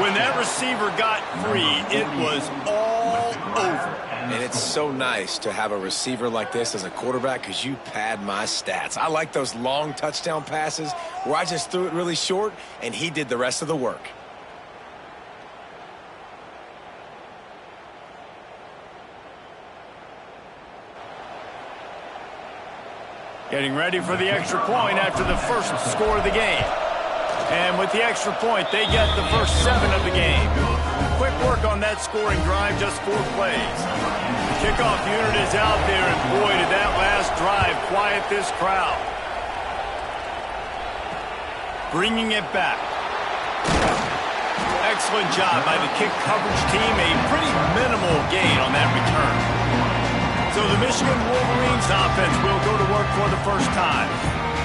When that receiver got free, it was all over. And it's so nice to have a receiver like this as a quarterback because you pad my stats. I like those long touchdown passes where I just threw it really short and he did the rest of the work. Getting ready for the extra point after the first score of the game. And with the extra point, they get the first 7 of the game. Quick work on that scoring drive, just 4 plays. The kickoff unit is out there, and boy, did that last drive quiet this crowd. Bringing it back. Excellent job by the kick coverage team. A pretty minimal gain on that return. So the Michigan Wolverines offense will go to work for the first time.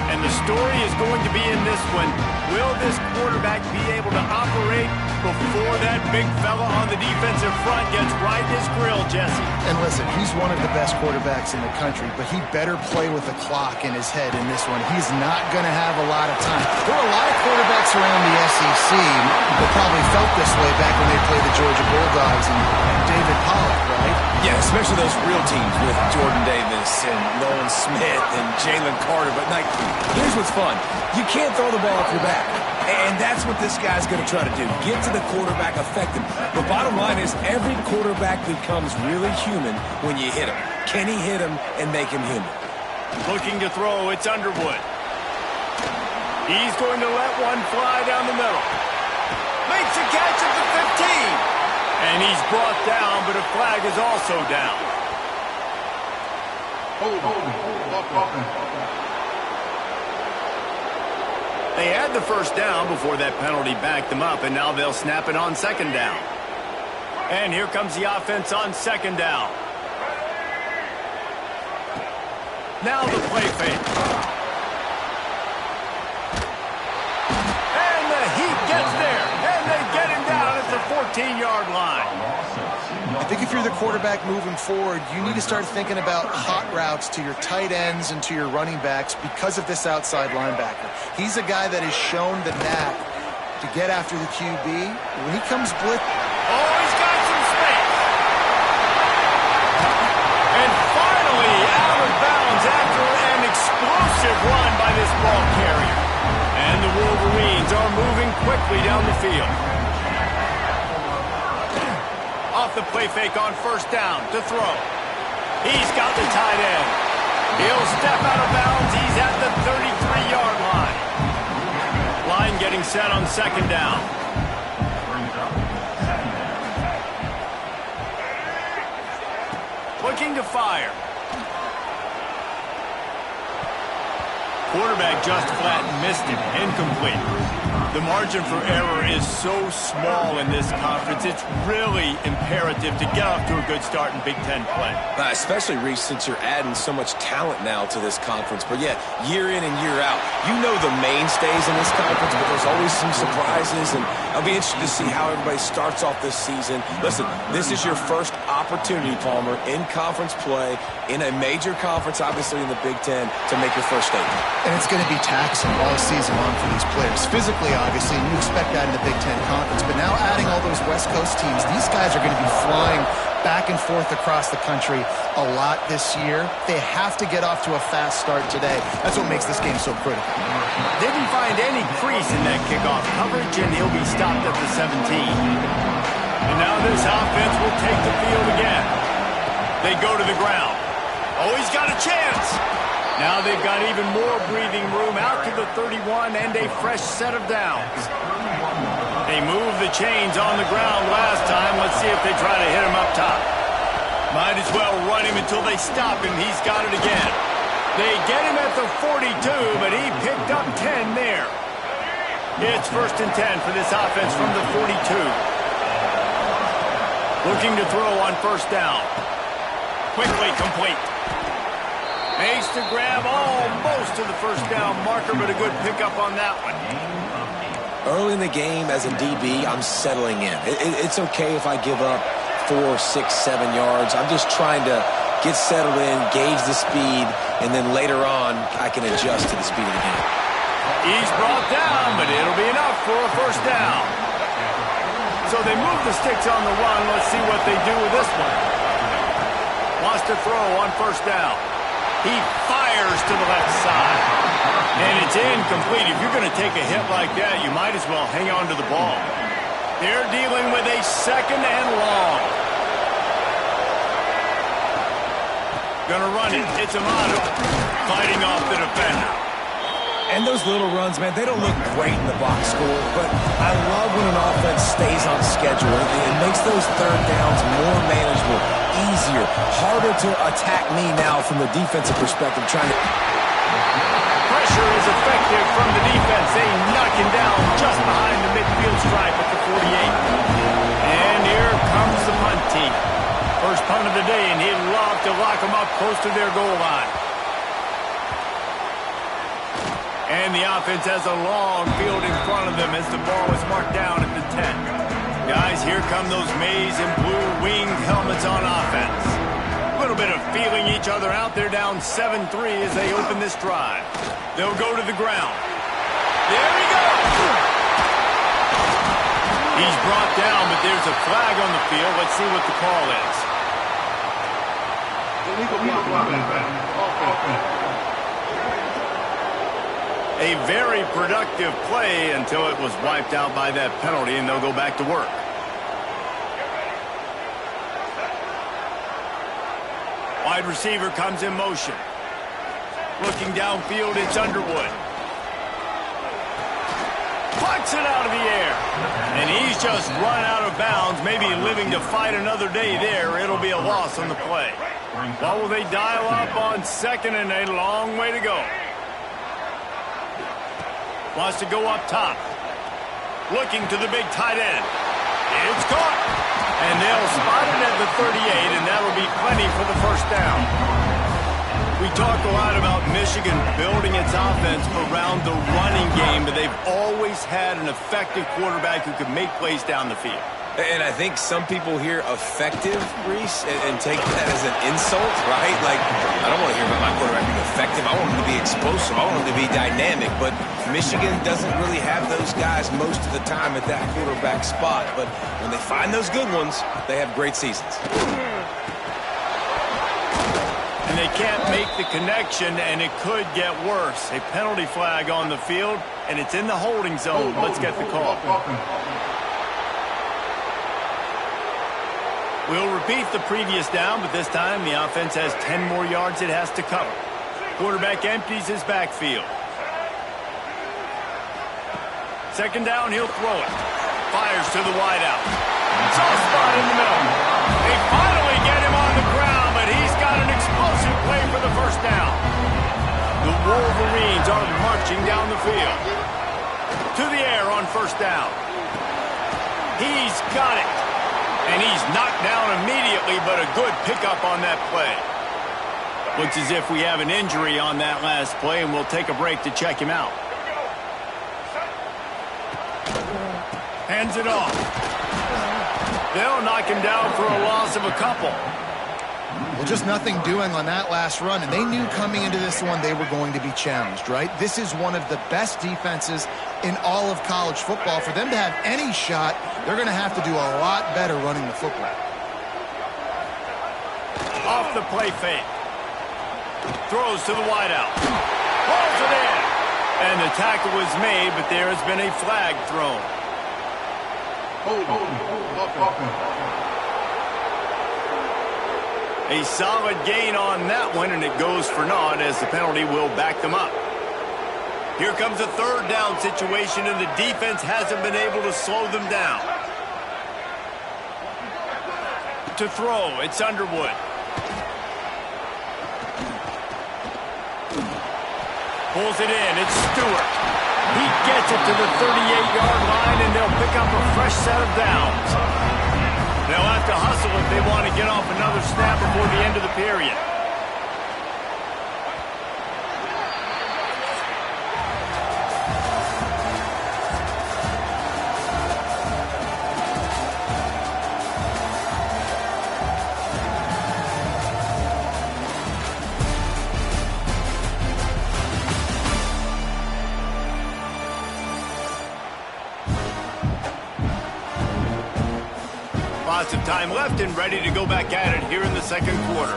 And the story is going to be in this one. Will this quarterback be able to operate before that big fella on the defensive front gets right in his grill, Jesse? And listen, he's one of the best quarterbacks in the country, but he better play with a clock in his head in this one. He's not going to have a lot of time. There are a lot of quarterbacks around the SEC that probably felt this way back when they played the Georgia Bulldogs and David Pollock, right? Yeah, especially those real teams with Jordan Davis and Nolan Smith and Jalen Carter. But, like, here's what's fun. You can't throw the ball off your back. And that's what this guy's going to try to do. Get to the quarterback, affect him. The bottom line is every quarterback becomes really human when you hit him. Can he hit him and make him human? Looking to throw, it's Underwood. He's going to let one fly down the middle. Makes a catch at the 15. And he's brought down, but a flag is also down. They had the first down before that penalty backed them up, and now they'll snap it on second down. And here comes the offense on second down. Now the play fake. And the Heat gets there, and they get him down at the 14-yard line. I think if you're the quarterback moving forward, you need to start thinking about hot routes to your tight ends and to your running backs because of this outside linebacker. He's a guy that has shown the knack to get after the QB. When he comes blitz... Oh, he's got some space. And finally, out of bounds after an explosive run by this ball carrier. And the Wolverines are moving quickly down the field. Off the play fake on first down to throw. He's got the tight end. He'll step out of bounds. He's at the 33-yard line. Line getting set on second down. Looking to fire. Quarterback just flat missed it. Incomplete. The margin for error is so small in this conference. It's really imperative to get off to a good start in Big Ten play. Especially, Reese, since you're adding so much talent now to this conference. But, yeah, year in and year out, you know the mainstays in this conference, but there's always some surprises. And I'll be interested to see how everybody starts off this season. Listen, this is your first opportunity, Palmer, in conference play, in a major conference, obviously in the Big Ten, to make your first statement. And it's going to be taxing all season long for these players. Physically, obviously, and you expect that in the Big Ten Conference. But now adding all those West Coast teams, these guys are going to be flying back and forth across the country a lot this year. They have to get off to a fast start today. That's what makes this game so critical. Didn't find any crease in that kickoff coverage, and he'll be stopped at the 17. And now this offense will take the field again. They go to the ground. Oh, he's got a chance. Now they've got even more breathing room out to the 31 and a fresh set of downs. They moved the chains on the ground last time. Let's see if they try to hit him up top. Might as well run him until they stop him. He's got it again. They get him at the 42, but he picked up 10 there. It's first and 10 for this offense from the 42. Looking to throw on first down. Quickly complete. Makes to grab almost to the first down marker, but a good pickup on that one. Early in the game, as a DB, I'm settling in. It's okay if I give up 4, 6, 7 yards. I'm just trying to get settled in, gauge the speed, and then later on, I can adjust to the speed of the game. He's brought down, but it'll be enough for a first down. So they move the sticks on the run. Let's see what they do with this one. Wants to throw on first down. He fires to the left side. And it's incomplete. If you're going to take a hit like that, you might as well hang on to the ball. They're dealing with a second and long. Gonna run it. It's Amato fighting off the defender. And those little runs, man, they don't look great in the box score, but I love when an offense stays on schedule. It makes those third downs more manageable, easier, harder to attack me now from the defensive perspective, trying to... Pressure is effective from the defense. They knock him down just behind the midfield stripe at the 48. And here comes the punt team. First punt of the day, and he'd love to lock them up close to their goal line. And the offense has a long field in front of them as the ball is marked down at the 10. Guys, here come those maize and blue winged helmets on offense. A little bit of feeling each other out. They're down 7-3 as they open this drive. They'll go to the ground. There he goes! He's brought down, but there's a flag on the field. Let's see what the call is. A very productive play until it was wiped out by that penalty, and they'll go back to work. Wide receiver comes in motion. Looking downfield, it's Underwood. Plucks it out of the air. And he's just run out of bounds, maybe living to fight another day there. It'll be a loss on the play. What will they dial up on second and a long way to go? Wants to go up top. Looking to the big tight end. It's caught. And they'll spot it at the 38, and that'll be plenty for the first down. We talk a lot about Michigan building its offense around the running game, but they've always had an effective quarterback who can make plays down the field. And I think some people hear effective, Reese, and take that as an insult, right? Like, I don't want to hear about my quarterback being effective. I want him to be explosive. I want him to be dynamic. But Michigan doesn't really have those guys most of the time at that quarterback spot. But when they find those good ones, they have great seasons. And they can't make the connection, and it could get worse. A penalty flag on the field, and it's in the holding zone. Let's get the call. We'll repeat the previous down, but this time the offense has 10 more yards it has to cover. Quarterback empties his backfield. Second down, he'll throw it. Fires to the wideout. Soft spot in the middle. They finally get him on the ground, but he's got an explosive play for the first down. The Wolverines are marching down the field. To the air on first down. He's got it. And he's knocked down immediately, but a good pickup on that play. Looks as if we have an injury on that last play, and we'll take a break to check him out. Hands it off. They'll knock him down for a loss of a couple. Well, just nothing doing on that last run, and they knew coming into this one they were going to be challenged, right? This is one of the best defenses in all of college football. For them to have any shot, they're going to have to do a lot better running the football. Off the play fake. Throws to the wideout. Pulls it in. And the tackle was made, but there has been a flag thrown. A solid gain on that one, and it goes for naught as the penalty will back them up. Here comes a third down situation, and the defense hasn't been able to slow them down. To throw, it's Underwood. Pulls it in, it's Stewart. He gets it to the 38-yard line, and they'll pick up a fresh set of downs. They'll have to hustle if they want to get off another snap before the end of the period. Lots of time left and ready to go back at it here in the second quarter.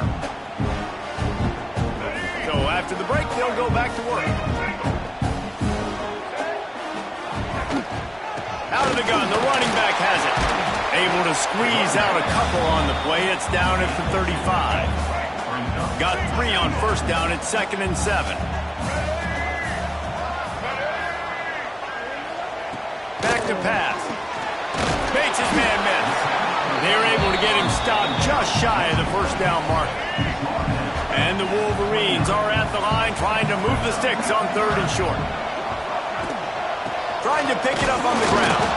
So after the break, they'll go back to work. Out of the gun, the running back has it. Able to squeeze out a couple on the play. It's down at the 35. Got 3 on first down. It's 2nd and 7. Back to pass. Makes his man miss. They're able to get him stopped just shy of the first down mark. And the Wolverines are at the line trying to move the sticks on 3rd and short. Trying to pick it up on the ground.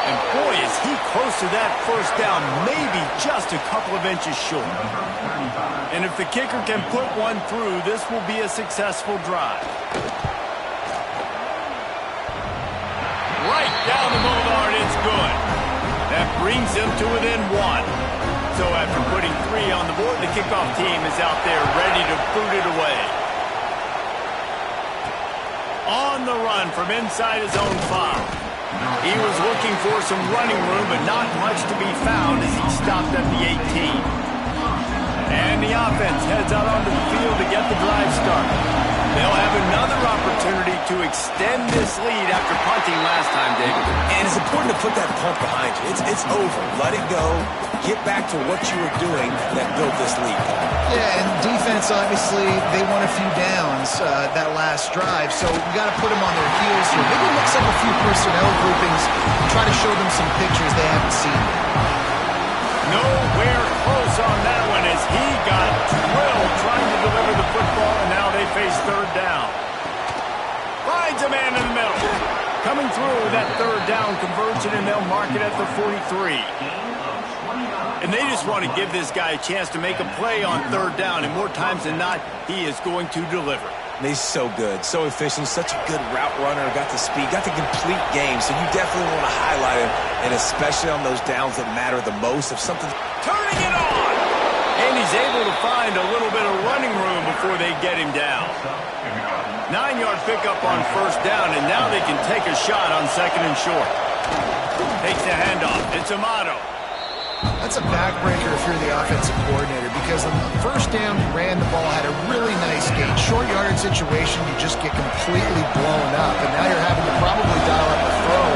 And boy, is he close to that first down, maybe just a couple of inches short. And if the kicker can put one through, this will be a successful drive. Right down the boulevard, it's good. That brings them to within 1. So after putting 3 on the board, the kickoff team is out there ready to boot it away. On the run from inside his own 5. He was looking for some running room, but not much to be found as he stopped at the 18. And the offense heads out onto the field to get the drive started. They'll have another opportunity to extend this lead after punting last time, David. And it's important to put that punt behind you. It's over. Let it go. Get back to what you were doing that built this lead. Yeah, and defense, obviously, they won a few downs that last drive, so we got to put them on their heels here. Maybe mix up a few personnel groupings and try to show them some pictures they haven't seen. Nowhere close on that one as he got drilled trying to deliver the football, and now they face 3rd down. Finds a man in the middle. Coming through that 3rd down conversion, and they'll mark it at the 43. And they just want to give this guy a chance to make a play on 3rd down, and more times than not, he is going to deliver. He's so good, so efficient, such a good route runner, got the speed, got the complete game, so you definitely want to highlight him, and especially on those downs that matter the most. If something turning it on, and he's able to find a little bit of running room before they get him down. 9-yard pickup on first down, and now they can take a shot on 2nd and short. Takes the handoff. It's Amato. That's a backbreaker if you're the offensive coordinator, because on the first down, he ran the ball, had a really nice gain. Short yardage situation, you just get completely blown up, and now you're having to probably dial up a throw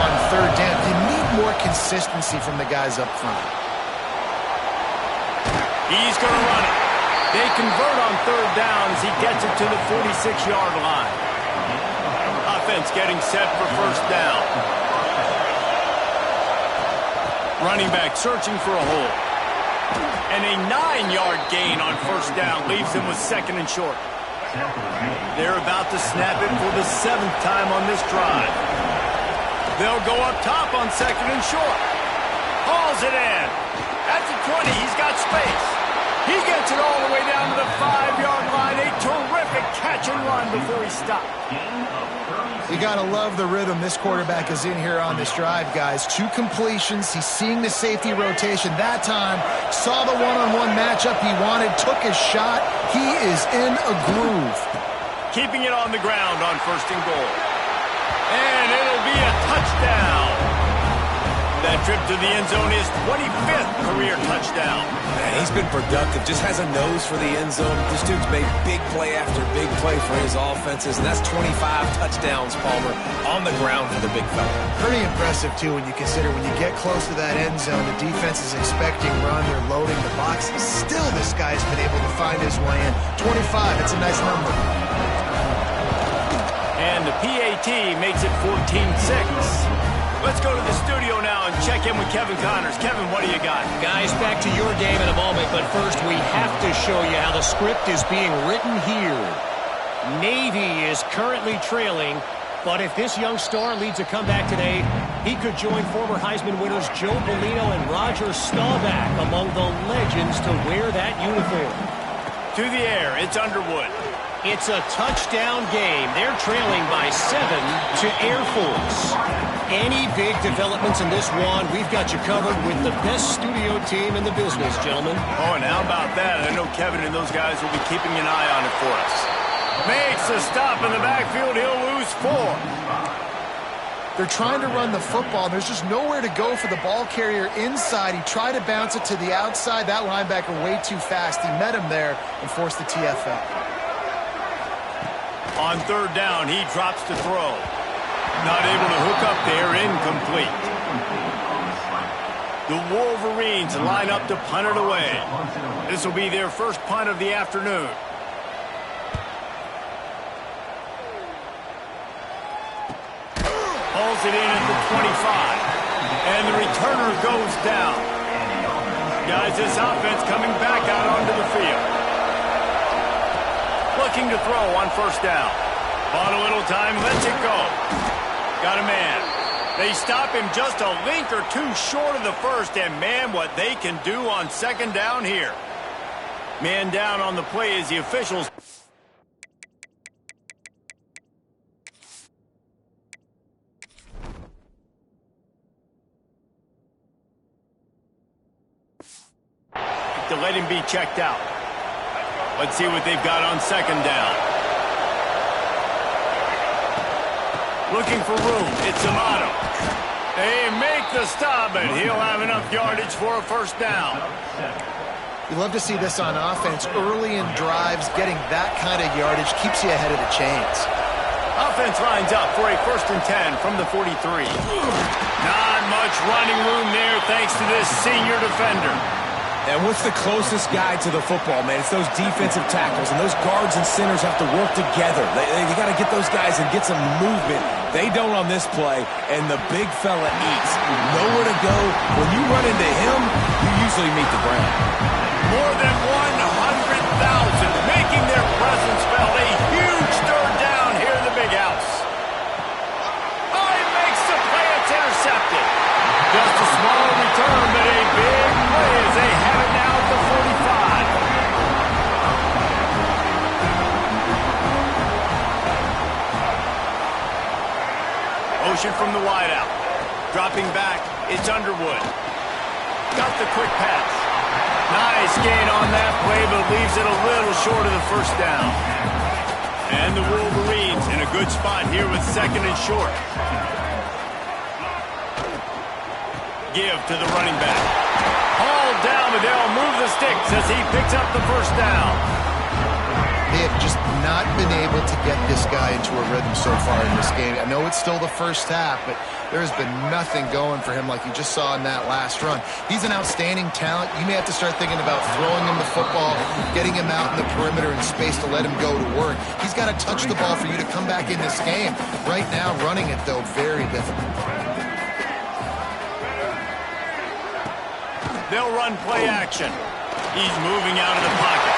on 3rd down. You need more consistency from the guys up front. He's going to run it. They convert on 3rd down as he gets it to the 46-yard line. Offense getting set for first down. Running back searching for a hole. And a 9-yard gain on first down leaves him with 2nd and short. They're about to snap it for the 7th time on this drive. They'll go up top on 2nd and short. Hauls it in. At the 20, he's got space. He gets it all the way down to the 5-yard line. A terrific catch and run before he stopped. You got to love the rhythm this quarterback is in here on this drive, guys. 2 completions. He's seeing the safety rotation that time. Saw the one-on-one matchup he wanted. Took his shot. He is in a groove. Keeping it on the ground on 1st and goal. And it'll be a touchdown. That trip to the end zone is 25th career touchdown. Man, he's been productive, just has a nose for the end zone. This dude's made big play after big play for his offenses, and that's 25 touchdowns, Palmer, on the ground for the big fella. Pretty impressive, too, when you consider when you get close to that end zone, the defense is expecting run, they're loading the box. Still, this guy's been able to find his way in. 25, it's a nice number. And the PAT makes it 14-6. Let's go to the studio now and check in with Kevin Connors. Kevin, what do you got? Guys, back to your game in a moment, but first we have to show you how the script is being written here. Navy is currently trailing, but if this young star leads a comeback today, he could join former Heisman winners Joe Bolino and Roger Staubach among the legends to wear that uniform. To the air, it's Underwood. It's a touchdown game. They're trailing by 7 to Air Force. Any big developments in this one, we've got you covered with the best studio team in the business, gentlemen. Oh, and how about that? I know Kevin and those guys will be keeping an eye on it for us. Makes a stop in the backfield. He'll lose 4. They're trying to run the football, and there's just nowhere to go for the ball carrier inside. He tried to bounce it to the outside. That linebacker way too fast. He met him there and forced the TFL. On third down, he drops to throw. Not able to hook up there, incomplete. The Wolverines line up to punt it away. This will be their first punt of the afternoon. Hauls it in at the 25. And the returner goes down. Guys, this offense coming back out onto the field. Looking to throw on first down. Bought a little time, lets it go. Got a man. They stop him just a link or two short of the first, and man, what they can do on second down here. Man down on the play as the officials... to let him be checked out. Let's see what they've got on second down. Looking for room. It's Amato. They make the stop, and he'll have enough yardage for a first down. You love to see this on offense. Early in drives, getting that kind of yardage keeps you ahead of the chains. Offense lines up for a 1st and 10 from the 43. Not much running room there thanks to this senior defender. And what's the closest guy to the football, man? It's those defensive tackles, and those guards and centers have to work together. They got to get those guys and get some movement. They don't on this play, and the big fella eats. Nowhere to go. When you run into him, you usually meet the ground. More than 100,000 making their presence felt. A huge third down here in the big house. Oh, he makes the play. It's intercepted. Just a small return, but a big play as they have it now at the 45. Motion from the wideout. Dropping back, it's Underwood. Got the quick pass. Nice gain on that play, but leaves it a little short of the first down. And the Wolverines in a good spot here with 2nd and short. Give to the running back. Hauled down, but they'll move the sticks as he picks up the first down. They have just not been able to get this guy into a rhythm so far in this game. I know it's still the first half, but there's been nothing going for him like you just saw in that last run. He's an outstanding talent. You may have to start thinking about throwing him the football, getting him out in the perimeter in space to let him go to work. He's got to touch the ball for you to come back in this game. Right now, running it, though, very difficult. They'll run play action. He's moving out of the pocket.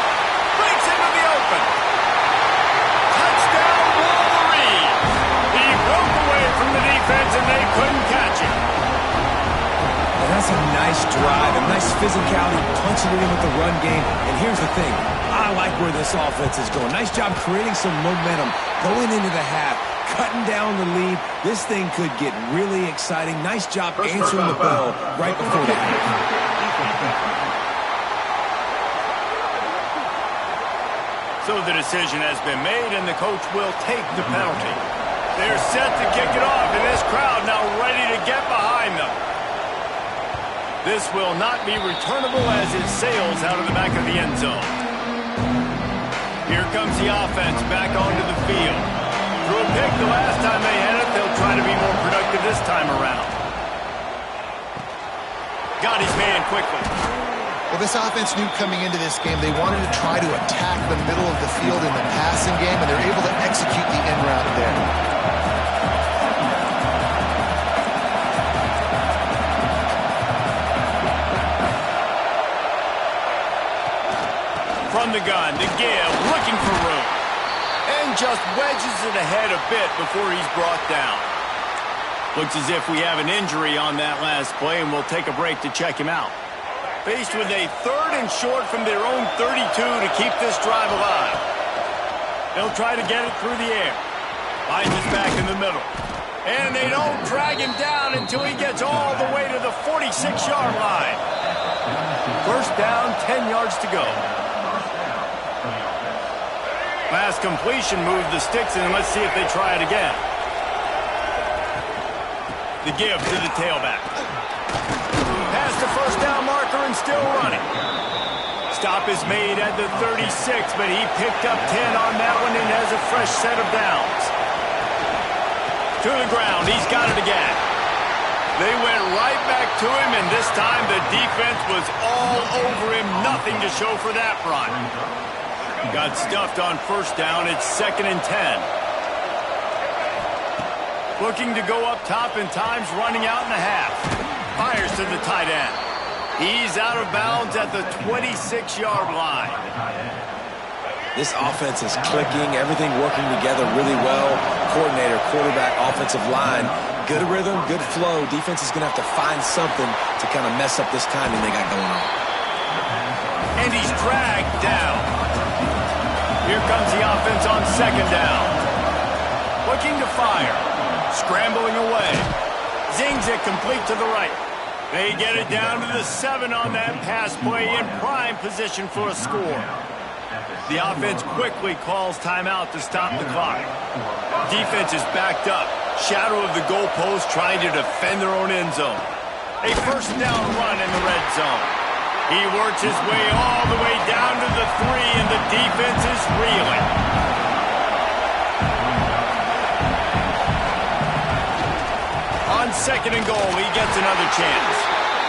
Breaks into the open. Touchdown, Wolverine. He broke away from the defense, and they couldn't catch him. And that's a nice drive, a nice physicality, punching it in with the run game. And here's the thing. I like where this offense is going. Nice job creating some momentum, going into the half, cutting down the lead. This thing could get really exciting. Nice job answering the bell right before the half. So the decision has been made, and the coach will take the penalty. They're set to kick it off, and this crowd now ready to get behind them. This will not be returnable as it sails out of the back of the end zone. Here comes the offense back onto the field. Threw a pick the last time they had it. They'll try to be more productive this time around. Got his man quickly. Well, this offense knew coming into this game they wanted to try to attack the middle of the field in the passing game, and they're able to execute the in route there. From the gun to give, looking for room. And just wedges it ahead a bit before he's brought down. Looks as if we have an injury on that last play, and we'll take a break to check him out. Faced with a 3rd and short from their own 32 to keep this drive alive. They'll try to get it through the air. Finds his back in the middle. And they don't drag him down until he gets all the way to the 46-yard line. First down, 10 yards to go. Last completion moved the sticks, and let's see if they try it again. The give to the tailback. Past the first down marker and still running. Stop is made at the 36, but he picked up 10 on that one and has a fresh set of downs. To the ground, he's got it again. They went right back to him, and this time the defense was all over him. Nothing to show for that run. Got stuffed on first down. It's 2nd and 10. Looking to go up top, and time's running out in the half. Fires to the tight end. He's out of bounds at the 26-yard line. This offense is clicking, everything working together really well. Coordinator, quarterback, offensive line, good rhythm, good flow. Defense is going to have to find something to kind of mess up this timing they got going on. And he's dragged down. Here comes the offense on 2nd down. Looking to fire. Scrambling away. Zings it complete to the right. They get it down to the 7 on that pass play in prime position for a score. The offense quickly calls timeout to stop the clock. Defense is backed up. Shadow of the goalpost trying to defend their own end zone. A first down run in the red zone. He works his way all the way down to the 3, and the defense is reeling. On 2nd and goal, he gets another chance.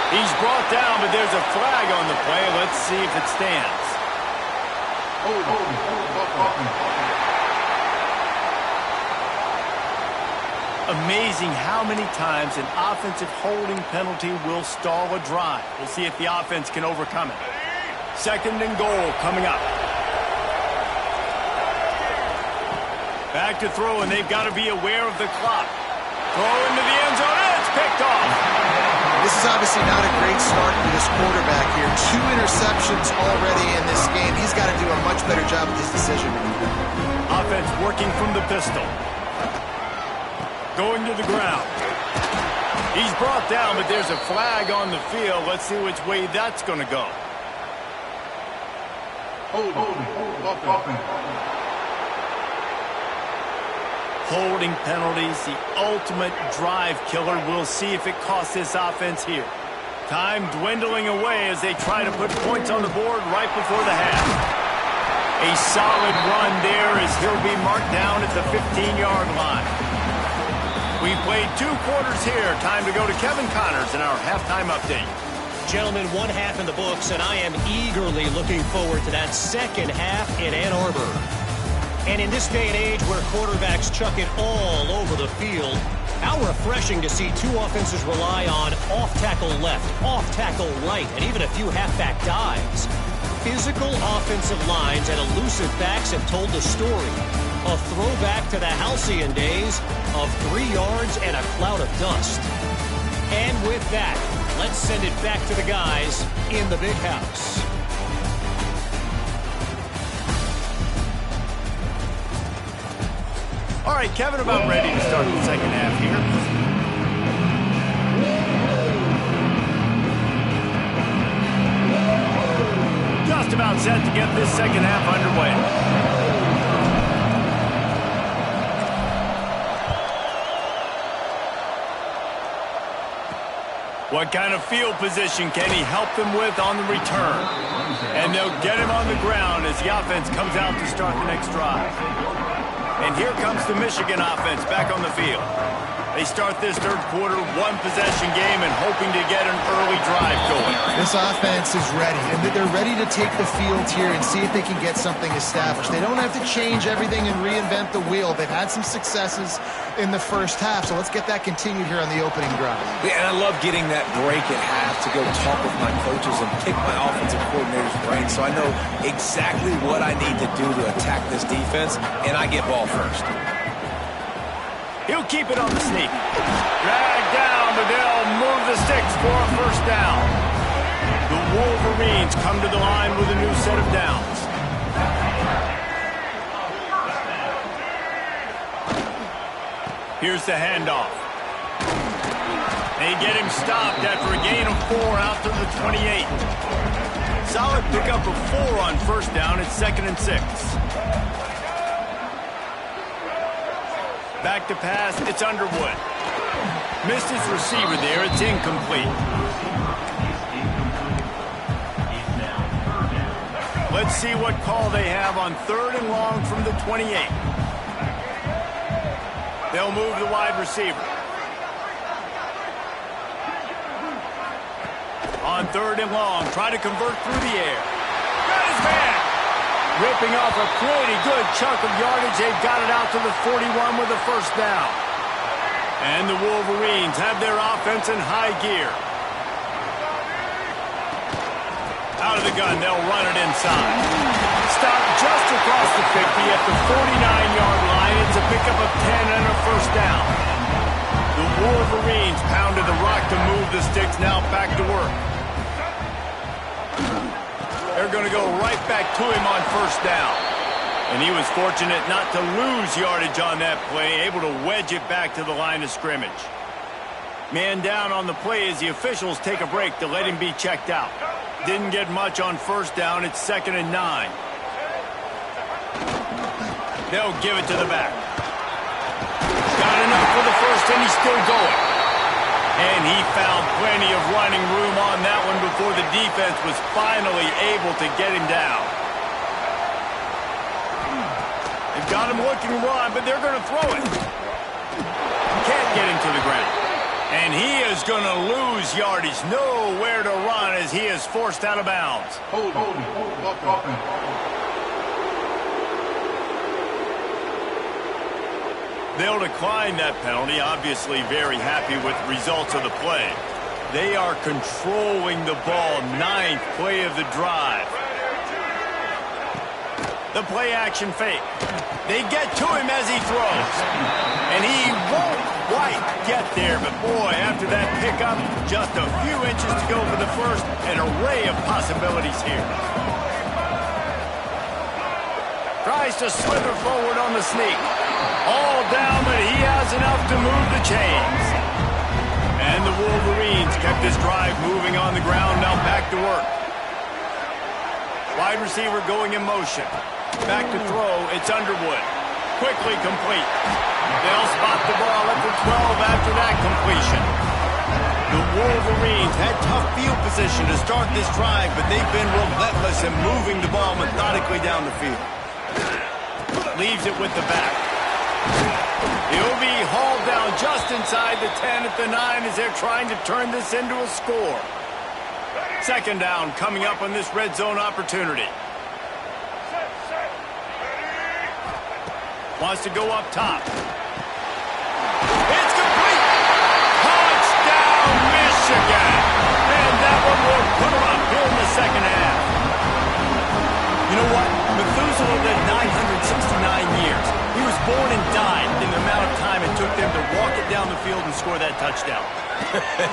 He's brought down, but there's a flag on the play. Let's see if it stands. Amazing how many times an offensive holding penalty will stall a drive. We'll see if the offense can overcome it. 2nd and goal coming up. Back to throw, and they've got to be aware of the clock. Throw into the end zone, and it's picked off. This is obviously not a great start for this quarterback here. 2 interceptions already in this game. He's got to do a much better job with his decision-making. Offense working from the pistol. Going to the ground. He's brought down, but there's a flag on the field. Let's see which way that's going to go. Holding penalties, the ultimate drive killer. We'll see if it costs this offense here. Time dwindling away as they try to put points on the board right before the half. A solid run there as he'll be marked down at the 15-yard line. We played 2 quarters here. Time to go to Kevin Connors in our halftime update. Gentlemen, 1 half in the books, and I am eagerly looking forward to that second half in Ann Arbor. And in this day and age where quarterbacks chuck it all over the field, how refreshing to see 2 offenses rely on off-tackle left, off-tackle right, and even a few halfback dives. Physical offensive lines and elusive backs have told the story. A throwback to the halcyon days of 3 yards and a cloud of dust. And with that, let's send it back to the guys in the big house. All right, Kevin, about ready to start the second half here. Just about set to get this second half underway. What kind of field position can he help them with on the return? And they'll get him on the ground as the offense comes out to start the next drive. And here comes the Michigan offense back on the field. They start this third quarter one-possession game and hoping to get an early drive going. This offense is ready, and they're ready to take the field here and see if they can get something established. They don't have to change everything and reinvent the wheel. They've had some successes in the first half, so let's get that continued here on the opening drive. Yeah, and I love getting that break at half to go talk with my coaches and pick my offensive coordinator's brain so I know exactly what I need to do to attack this defense, and I get ball first. He'll keep it on the sneak. Dragged down, but they'll move the sticks for a first down. The Wolverines come to the line with a new set of downs. Here's the handoff. They get him stopped after a gain of 4 out to the 28. Solid pickup of 4 on first down. It's 2nd and 6. Back to pass, it's Underwood. Missed his receiver there. It's incomplete. Let's see what call they have on 3rd and long from the 28. They'll move the wide receiver. On 3rd and long, try to convert through the air. Got his man! Ripping off a pretty good chunk of yardage. They've got it out to the 41 with a first down. And the Wolverines have their offense in high gear. Out of the gun, they'll run it inside. Stopped just across the 50 at the 49-yard line. It's a pickup of 10 and a first down. The Wolverines pounded the rock to move the sticks. Now back to work. They're going to go right back to him on first down. And he was fortunate not to lose yardage on that play, able to wedge it back to the line of scrimmage. Man down on the play as the officials take a break to let him be checked out. Didn't get much on first down. It's 2nd and 9. They'll give it to the back. Got enough for the first, and he's still going. And he found plenty of running room on that one before the defense was finally able to get him down. They've got him looking to run, but they're going to throw it. Can't get him to the ground. And he is going to lose yardage. Nowhere to run as he is forced out of bounds. Hold. They'll decline that penalty, obviously very happy with the results of the play. They are controlling the ball, 9th play of the drive. The play action fake. They get to him as he throws. And he won't quite get there, but boy, after that pickup, just a few inches to go for the first, an array of possibilities here. Tries to slither forward on the sneak. All down, but he has enough to move the chains. And the Wolverines kept this drive moving on the ground, now back to work. Wide receiver going in motion. Back to throw, it's Underwood. Quickly complete. They'll spot the ball at the 12 after that completion. The Wolverines had tough field position to start this drive, but they've been relentless in moving the ball methodically down the field. Leaves it with the back. He'll be hauled down just inside the 10 at the 9 as they're trying to turn this into a score. 2nd down coming up on this red zone opportunity. Wants to go up top. It's complete. Touchdown, Michigan. And that one will put them up here in the 2nd half. You know what? Methuselah lived 969 years. He was born and died in the amount of time it took them to walk it down the field and score that touchdown.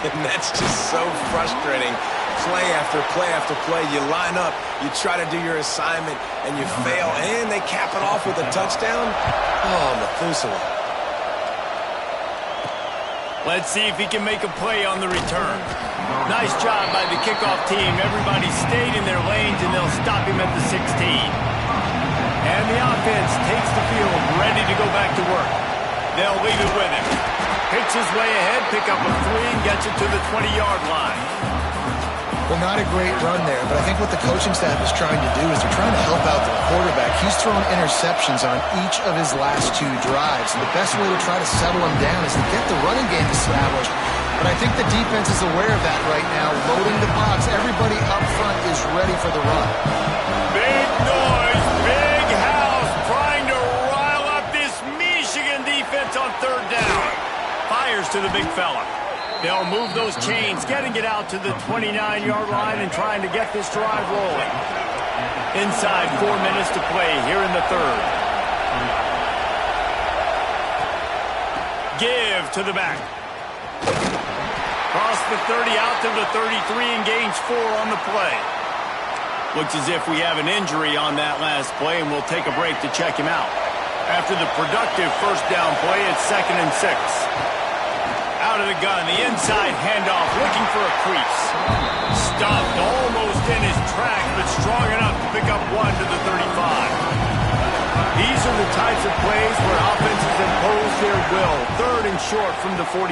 And that's just so frustrating. Play after play after play. You line up, you try to do your assignment, and you fail, and they cap it off with a touchdown? Oh, Methuselah. Let's see if he can make a play on the return. Nice job by the kickoff team. Everybody stayed in their lanes, and they'll stop him at the 16. And the offense takes the field, ready to go back to work. They'll leave it with him. Picks his way ahead, pick up a 3, and gets it to the 20-yard line. Well, not a great run there, but I think what the coaching staff is trying to do is they're trying to help out their quarterback. He's thrown interceptions on each of his last 2 drives, and the best way to try to settle him down is to get the running game established. But I think the defense is aware of that right now, loading the box. Everybody up front is ready for the run. Big noise, big house, trying to rile up this Michigan defense on 3rd down. Fires to the big fella. They'll move those chains, getting it out to the 29-yard line and trying to get this drive rolling. Inside 4 minutes to play here in the 3rd. Give to the back. Cross the 30 out to the 33 and gains 4 on the play. Looks as if we have an injury on that last play, and we'll take a break to check him out. After the productive first down play, it's 2nd and 6. Out of the gun, the inside handoff, looking for a crease. Stopped almost in his track, but strong enough to pick up 1 to the 35. These are the types of plays where offenses impose their will. 3rd and short from the 45.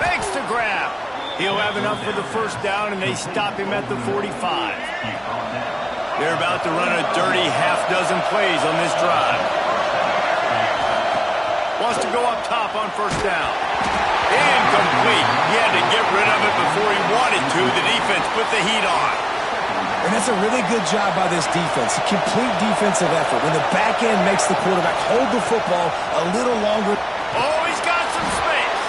Makes the grab. He'll have enough for the first down, and they stop him at the 45. They're about to run a dirty half-dozen plays on this drive. Wants to go up top on first down. Incomplete. He had to get rid of it before he wanted to. The defense put the heat on. And that's a really good job by this defense. A complete defensive effort. When the back end makes the quarterback hold the football a little longer. Oh, he's got some space.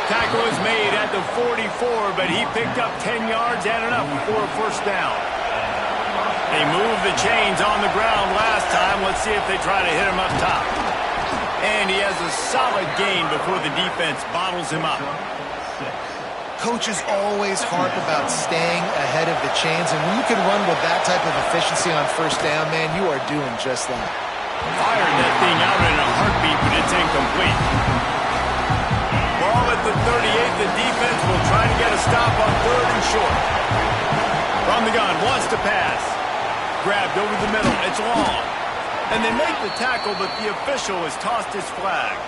Tackle is made at the 44, but he picked up 10 yards and enough for a first down. They moved the chains on the ground last time. Let's see if they try to hit him up top. And he has a solid gain before the defense bottles him up. Coaches always harp about staying ahead of the chains, and when you can run with that type of efficiency on first down, man, you are doing just that. Fired that thing out in a heartbeat, but it's incomplete. Ball at the 38. The defense will try to get a stop on 3rd and short. From the gun, wants to pass. Grabbed over the middle. It's long. And they make the tackle, but the official has tossed his flag.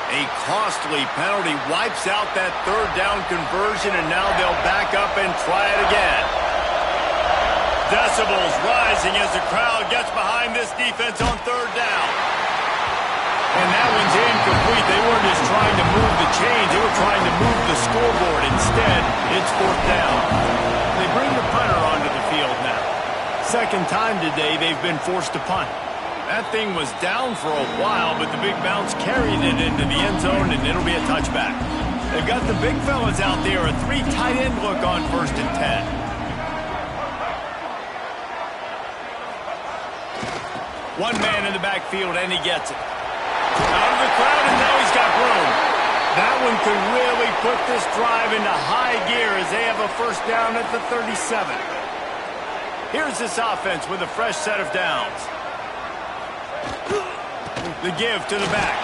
A costly penalty wipes out that 3rd down conversion, and now they'll back up and try it again. Decibels rising as the crowd gets behind this defense on 3rd down. And that one's incomplete. They weren't just trying to move the chains. They were trying to move the scoreboard. Instead, it's 4th down. They bring the punter onto the field now. Second time today they've been forced to punt. That thing was down for a while, but the big bounce carried it into the end zone, and it'll be a touchback. They've got the big fellas out there, a 3 tight end look on 1st and 10. One man in the backfield, and he gets it. Out of the crowd, and now he's got room. That one could really put this drive into high gear as they have a first down at the 37. Here's this offense with a fresh set of downs. The give to the back.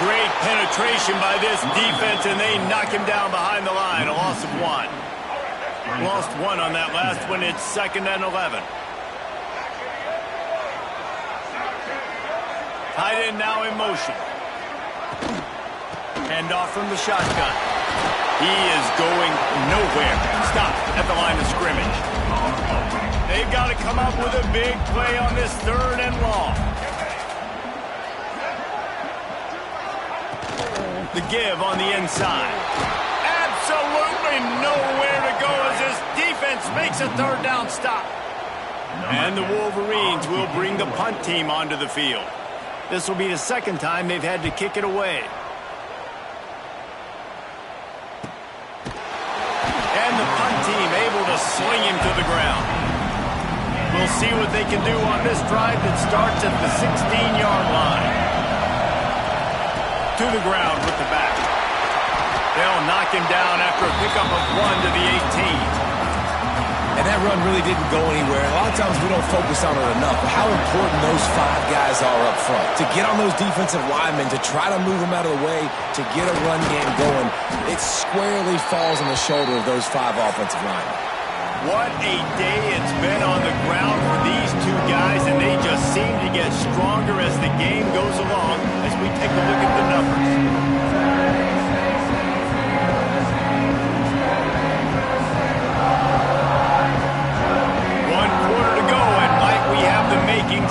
Great penetration by this defense, and they knock him down behind the line. A loss of 1. Lost 1 on that last one. It's 2nd and 11. Tight end now in motion. Hand off from the shotgun. He is going nowhere. Stop at the line of scrimmage. They've got to come up with a big play on this 3rd and long. The give on the inside. Absolutely nowhere to go as this defense makes a 3rd down stop. And the Wolverines will bring the punt team onto the field. This will be the 2nd time they've had to kick it away. And the punt team able to sling him to the ground. We'll see what they can do on this drive that starts at the 16-yard line. To the ground with the back. They'll knock him down after a pickup of 1 to the 18. And that run really didn't go anywhere. A lot of times we don't focus on it enough, but how important those 5 guys are up front. To get on those defensive linemen, to try to move them out of the way, to get a run game going, it squarely falls on the shoulder of those 5 offensive linemen. What a day it's been on the ground for these 2 guys, and they just seem to get stronger as the game goes along as we take a look at the numbers.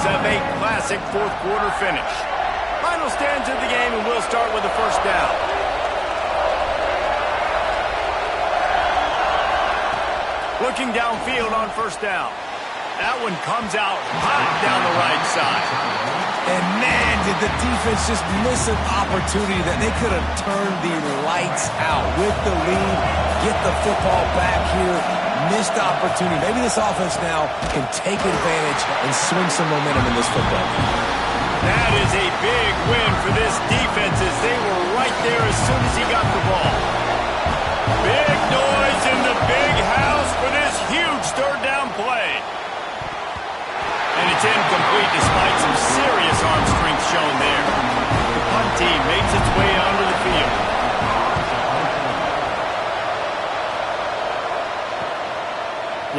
Of a classic 4th quarter finish. Final stands of the game, and we'll start with the first down. Looking downfield on first down. That one comes out hot down the right side. And man, did the defense just miss an opportunity that they could have turned the lights out with the lead, get the football back here. Missed opportunity. Maybe this offense now can take advantage and swing some momentum in this football. That is a big win for this defense as they were right there as soon as he got the ball. Big noise in the big house for this huge 3rd down play. And it's incomplete despite some serious arm strength shown there. The punt team makes its way onto the field.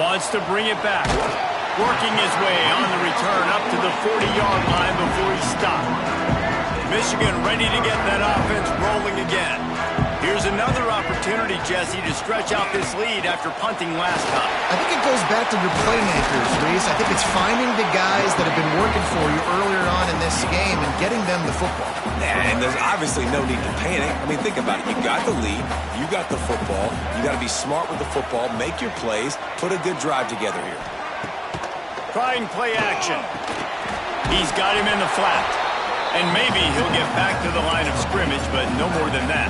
Wants to bring it back. Working his way on the return up to the 40-yard line before he stopped. Michigan ready to get that offense rolling again. Here's another opportunity, Jesse, to stretch out this lead after punting last time. I think it goes back to your playmakers, Reese. I think it's finding the guys that have been working for you earlier on in this game and getting them the football. And there's obviously no need to panic. I mean, think about it. You got the lead. You got the football. You got to be smart with the football. Make your plays. Put a good drive together here. Trying play action. He's got him in the flat. And maybe he'll get back to the line of scrimmage, but no more than that.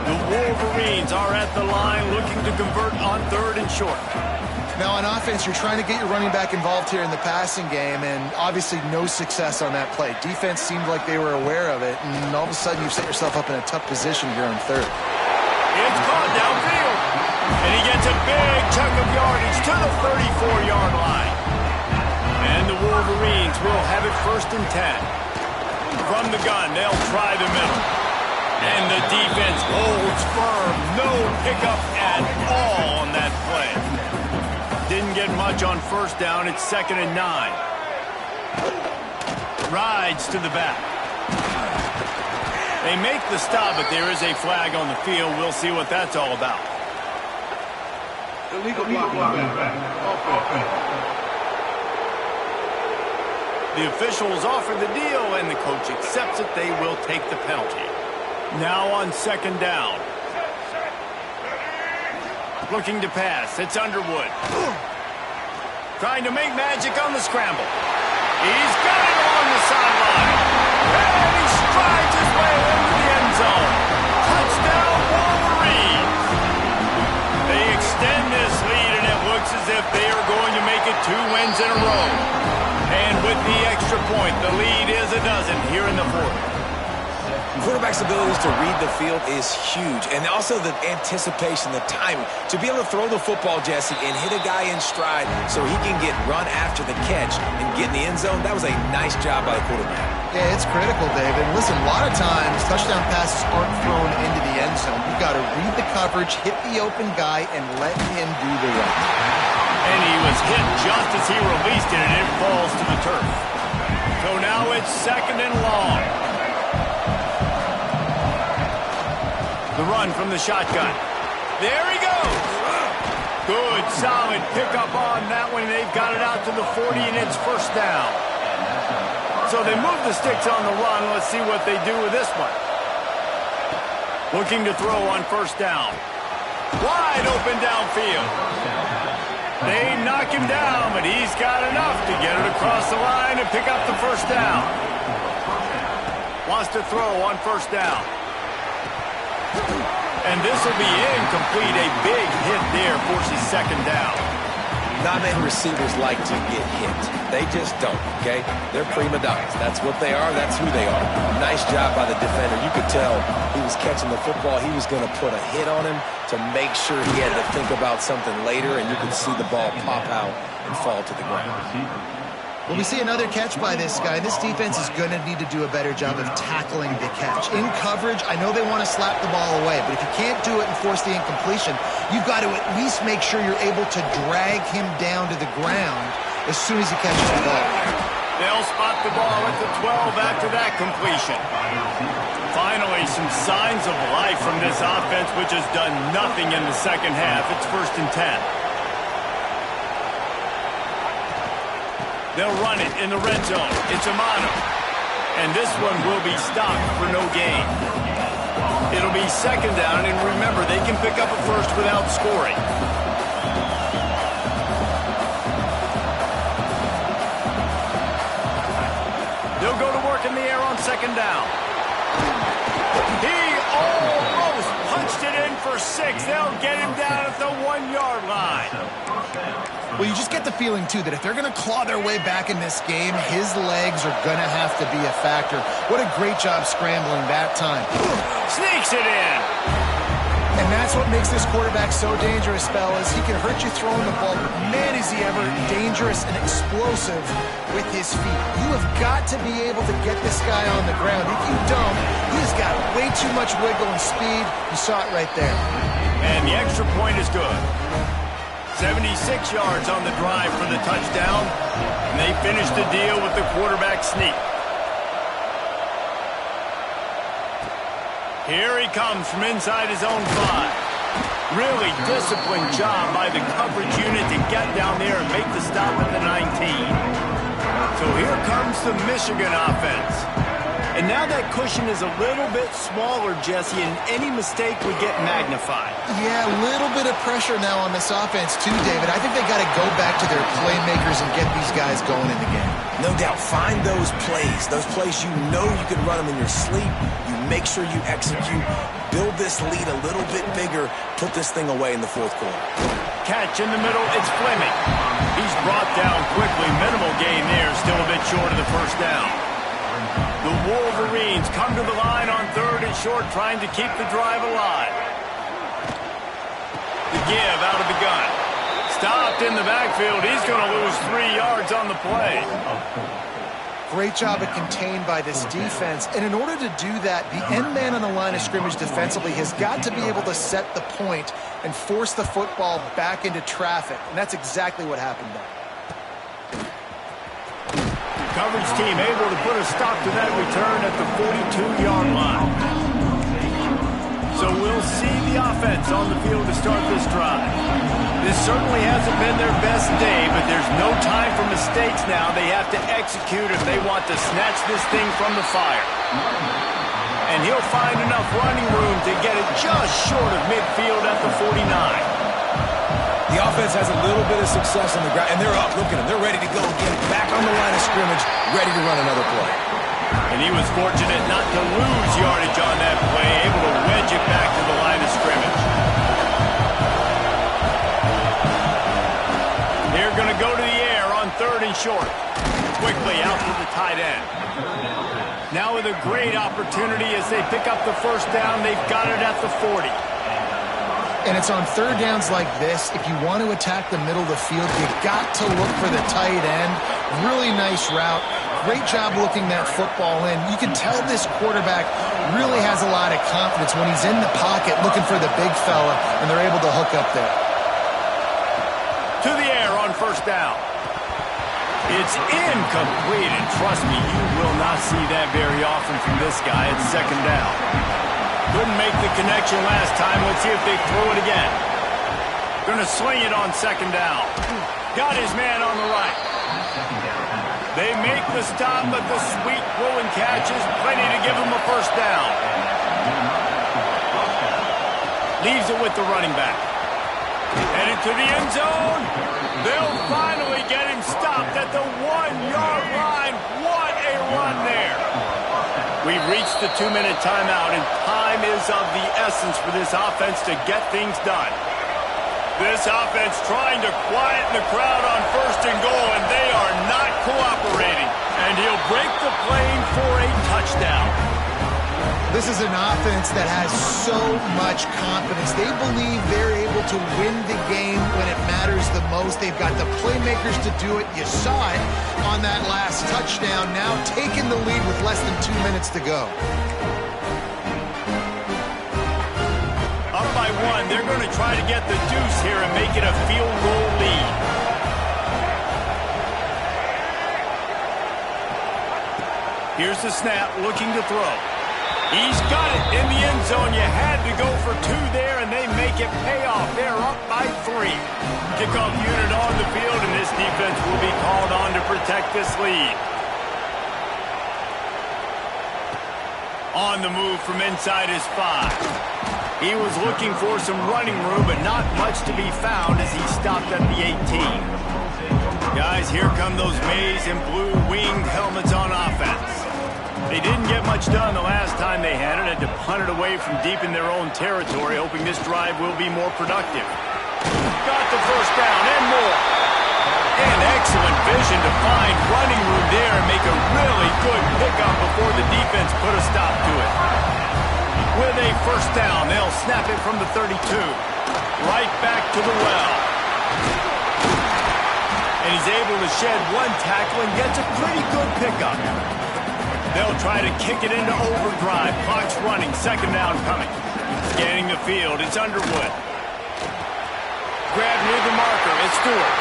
The Wolverines are at the line looking to convert on 3rd and short. Now on offense, you're trying to get your running back involved here in the passing game, and obviously no success on that play. Defense seemed like they were aware of it, and all of a sudden you've set yourself up in a tough position here on 3rd. It's caught downfield. And he gets a big chunk of yardage to the 34-yard line. And the Wolverines will have it 1st and 10. From the gun, they'll try the middle. And the defense holds firm. No pickup at all on that play. Didn't get much on 1st down. It's 2nd and 9. Rides to the back. They make the stop, but there is a flag on the field. We'll see what that's all about. Illegal blocking. The officials offer the deal, and the coach accepts it. They will take the penalty. Now on 2nd down. Looking to pass. It's Underwood. Trying to make magic on the scramble. He's got it along the sideline. And he strides his way into the end zone. Touchdown, Wolverines. They extend this lead, and it looks as if they are going to make it 2 wins in a row. And with the extra point, the lead is a dozen here in the 4th. Quarterback's abilities to read the field is huge. And also the anticipation, the timing. To be able to throw the football, Jesse, and hit a guy in stride so he can get run after the catch and get in the end zone, that was a nice job by the quarterback. Yeah, it's critical, David. Listen, a lot of times touchdown passes aren't thrown into the end zone. You've got to read the coverage, hit the open guy, and let him do the rest. And he was hit just as he released it, and it falls to the turf. So now it's 2nd and long. The run from the shotgun. There he goes. Good, solid pickup on that one. They've got it out to the 40, and it's 1st down. So they move the sticks on the run. Let's see what they do with this one. Looking to throw on 1st down. Wide open downfield. They knock him down, but he's got enough to get it across the line and pick up the 1st down. Wants to throw on 1st down. And this will be incomplete. A big hit there forces 2nd down. Not many receivers like to get hit. They just don't, okay? They're prima donnas. That's what they are. That's who they are. Nice job by the defender. You could tell he was catching the football. He was going to put a hit on him to make sure he had to think about something later, and you could see the ball pop out and fall to the ground. Well, we see another catch by this guy. This defense is going to need to do a better job of tackling the catch. In coverage, I know they want to slap the ball away, but if you can't do it and force the incompletion, you've got to at least make sure you're able to drag him down to the ground as soon as he catches the ball. They'll spot the ball at the 12 after that completion. Finally, some signs of life from this offense, which has done nothing in the 2nd half. It's 1st and 10. They'll run it in the red zone. It's Amano. And this one will be stopped for no gain. It'll be 2nd down, and remember, they can pick up a 1st without scoring. They'll go to work in the air on 2nd down. He almost punched it in for 6. They'll get him down at the 1-yard line. Well, you just get the feeling, too, that if they're going to claw their way back in this game, his legs are going to have to be a factor. What a great job scrambling that time. Sneaks it in. And that's what makes this quarterback so dangerous, fellas. He can hurt you throwing the ball, but man, is he ever dangerous and explosive with his feet. You have got to be able to get this guy on the ground. If you don't, he's got way too much wiggle and speed. You saw it right there. And the extra point is good. 76 yards on the drive for the touchdown, and they finished the deal with the quarterback sneak. Here he comes from inside his own 5. Really disciplined job by the coverage unit to get down there and make the stop at the 19. So here comes the Michigan offense. And now that cushion is a little bit smaller, Jesse, and any mistake would get magnified. Yeah, a little bit of pressure now on this offense too, David. I think they got to go back to their playmakers and get these guys going in the game. No doubt. Find those plays you know you can run them in your sleep. You make sure you execute. Build this lead a little bit bigger. Put this thing away in the fourth quarter. Catch in the middle, it's Fleming. He's brought down quickly. Minimal gain there, still a bit short of the first down. The Wolverines come to the line on 3rd and short, trying to keep the drive alive. The give out of the gun. Stopped in the backfield. He's going to lose 3 yards on the play. Great job at contained by this defense. And in order to do that, the end man on the line of scrimmage defensively has got to be able to set the point and force the football back into traffic. And that's exactly what happened there. Coverage team able to put a stop to that return at the 42-yard line. So we'll see the offense on the field to start this drive. This certainly hasn't been their best day, but there's no time for mistakes now. They have to execute if they want to snatch this thing from the fire. And he'll find enough running room to get it just short of midfield at the 49. The offense has a little bit of success on the ground, and they're up. Look at them. They're ready to go again. Back on the line of scrimmage, ready to run another play. And he was fortunate not to lose yardage on that play, able to wedge it back to the line of scrimmage. They're going to go to the air on 3rd and short. Quickly out to the tight end. Now with a great opportunity as they pick up the first down, they've got it at the 40. And it's on 3rd downs like this. If you want to attack the middle of the field, you got to look for the tight end. Really nice route. Great job looking that football in. You can tell this quarterback really has a lot of confidence when he's in the pocket looking for the big fella, and they're able to hook up there. To the air on 1st down. It's incomplete, and trust me, you will not see that very often from this guy at 2nd down. Couldn't make the connection last time. Let's see if they throw it again. Gonna swing it on 2nd down. Got his man on the right. They make the stop, but the sweet throw and catch is plenty to give him a 1st down. Leaves it with the running back. Headed to the end zone. They'll finally get him stopped at the 1-yard line. What a run there. We've reached the 2-minute timeout, and time is of the essence for this offense to get things done. This offense trying to quieten the crowd on 1st and goal, and they are not cooperating. And he'll break the plane for a touchdown. This is an offense that has so much confidence. They believe they're able to win the game when it matters the most. They've got the playmakers to do it. You saw it on that last touchdown. Now taking the lead with less than 2 minutes to go. Up by 1, they're going to try to get the deuce here and make it a field goal lead. Here's the snap, looking to throw. He's got it in the end zone. You had to go for 2 there, and they make it pay off. They're up by 3. Kickoff unit on the field, and this defense will be called on to protect this lead. On the move from inside his 5. He was looking for some running room, but not much to be found as he stopped at the 18. Guys, here come those maize and blue winged helmets on offense. They didn't get much done the last time they had it. Had to punt it away from deep in their own territory, hoping this drive will be more productive. Got the 1st down and more. And excellent vision to find running room there and make a really good pickup before the defense put a stop to it. With a 1st down, they'll snap it from the 32. Right back to the well. And he's able to shed 1 tackle and gets a pretty good pickup. They'll try to kick it into overdrive. Clock's running. 2nd down coming. Scanning the field. It's Underwood. Grabbed near the marker. It's Stewart.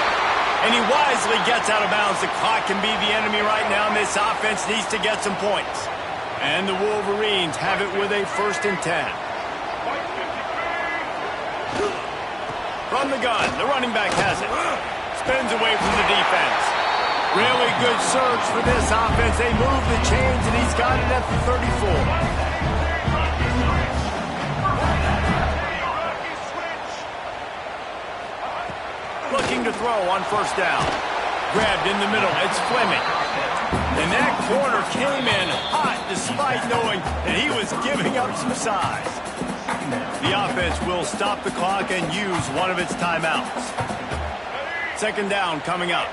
And he wisely gets out of bounds. The clock can be the enemy right now, and this offense needs to get some points. And the Wolverines have it with a 1st and 10. From the gun, the running back has it. Spins away from the defense. Really good surge for this offense. They move the chains, and he's got it at the 34. Looking to throw on 1st down. Grabbed in the middle. It's Fleming. And that corner came in hot despite knowing that he was giving up some size. The offense will stop the clock and use one of its timeouts. 2nd down coming up.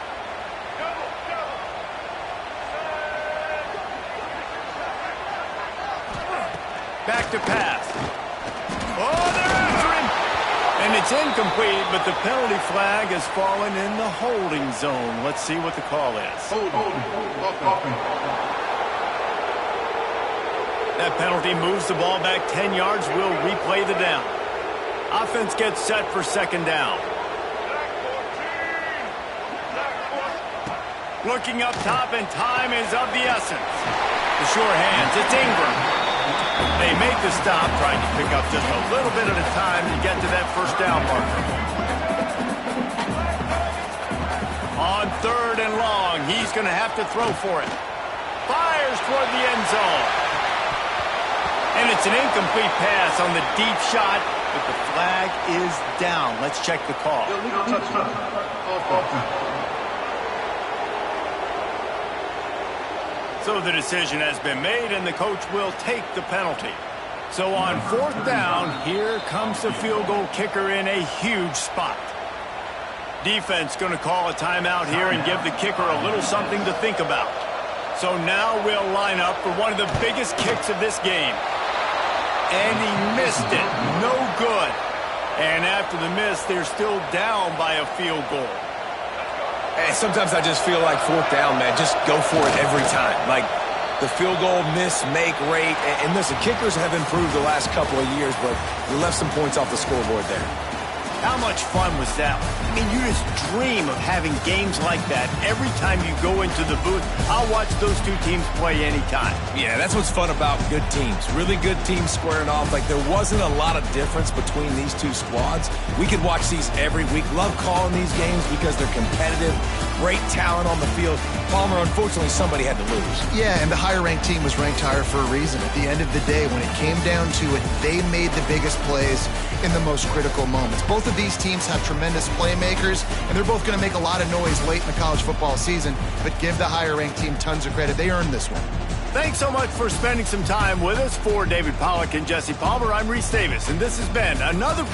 Back to pass. Oh, they're after him. And it's incomplete, but the penalty flag has fallen in the holding zone. Let's see what the call is. That penalty moves the ball back 10 yards. We'll replay the down. Offense gets set for 2nd down. Looking up top, and time is of the essence. The sure hands, it's Ingram. They make the stop, trying to pick up just a little bit at a time to get to that 1st down marker. On 3rd and long, he's going to have to throw for it. Fires toward the end zone. And it's an incomplete pass on the deep shot, but the flag is down. Let's check the call. So the decision has been made, and the coach will take the penalty. So on 4th down, here comes the field goal kicker in a huge spot. Defense going to call a timeout here and give the kicker a little something to think about. So now we'll line up for one of the biggest kicks of this game. And he missed it. No good. And after the miss, they're still down by a field goal. Hey, sometimes I just feel like 4th down, man. Just go for it every time. Like the field goal miss-make rate. And listen, kickers have improved the last couple of years, but we left some points off the scoreboard there. How much fun was that? I mean, you just dream of having games like that every time you go into the booth. I'll watch those two teams play anytime. Yeah, that's what's fun about good teams. Really good teams squaring off. Like, there wasn't a lot of difference between these two squads. We could watch these every week. Love calling these games because they're competitive. Great talent on the field. Palmer, unfortunately, somebody had to lose. Yeah, and the higher-ranked team was ranked higher for a reason. At the end of the day, when it came down to it, they made the biggest plays in the most critical moments. Both of these teams have tremendous playmakers, and they're both going to make a lot of noise late in the college football season, but give the higher-ranked team tons of credit. They earned this one. Thanks so much for spending some time with us. For David Pollack and Jesse Palmer, I'm Reese Davis, and this has been another